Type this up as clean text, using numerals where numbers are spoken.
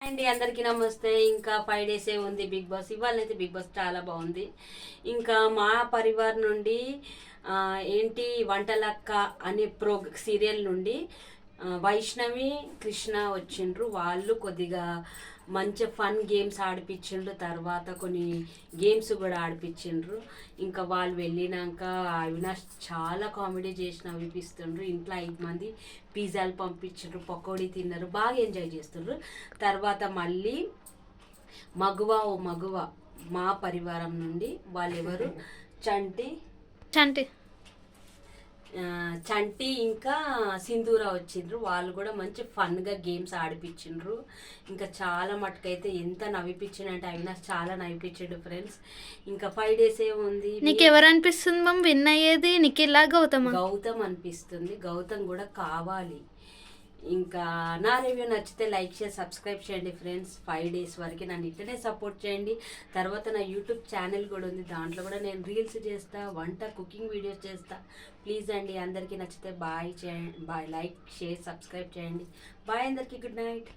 అండి అందరికీ నమస్తే. ఇంకా 5 డేసే ఉంది బిగ్ బాస్. ఇవాళైతే బిగ్ బాస్ చాలా బాగుంది. ఇంకా మా పరివార్ నుండి ఏంటి వంటలక్క అనే సీరియల్ నుండి వైష్ణవి కృష్ణ వచ్చిండ్రు. వాళ్ళు కొద్దిగా మంచి ఫన్ గేమ్స్ ఆడిపించిండ్రు. తర్వాత కొన్ని గేమ్స్ కూడా ఆడిపించిండ్రు. ఇంకా వాళ్ళు వెళ్ళినాక అవినాష్ చాలా కామెడీ చేసి నవ్విపిస్తుండ్రు. ఇంట్లో 5 మంది పిజ్జాలు పంపించిండ్రు, పకోడీ తిన్నారు, బాగా ఎంజాయ్ చేస్తుండ్రు. తర్వాత మళ్ళీ మగువ ఓ మగువ మా పరివారం నుండి వాళ్ళెవరు చంటి చంటి చంటి ఇంకా సింధూర వచ్చిండ్రు. వాళ్ళు కూడా మంచి ఫన్గా గేమ్స్ ఆడిపించిండ్రు. ఇంకా చాలా మటుకైతే ఎంత నవ్విపించిండు అవినాష్ చాలా నవ్విపించాడు ఫ్రెండ్స్. ఇంకా 5 డేసే ఉంది. నీకు ఎవరు అనిపిస్తుంది మమ్ విన్ అయ్యేది? నీకు గౌతమ్ అనిపిస్తుంది. గౌతమ్ కూడా కావాలి. ఇంకా నా రివ్యూ నచ్చితే లైక్ చేసి సబ్స్క్రైబ్ చేయండి ఫ్రెండ్స్. 5 డేస్ వరకు నన్ను ఇట్లనే సపోర్ట్ చేయండి. తర్వాత నా యూట్యూబ్ ఛానల్ కూడా ఉంది. దాంట్లో కూడా నేను రీల్స్ చేస్తా, వంట కుకింగ్ వీడియోస్ చేస్తా. ప్లీజ్ అండి అందరికీ నచ్చితే బాయ్ చేయండి, బాయ్, లైక్ షేర్ సబ్స్క్రైబ్ చేయండి. బాయ్ అందరికీ, గుడ్ నైట్.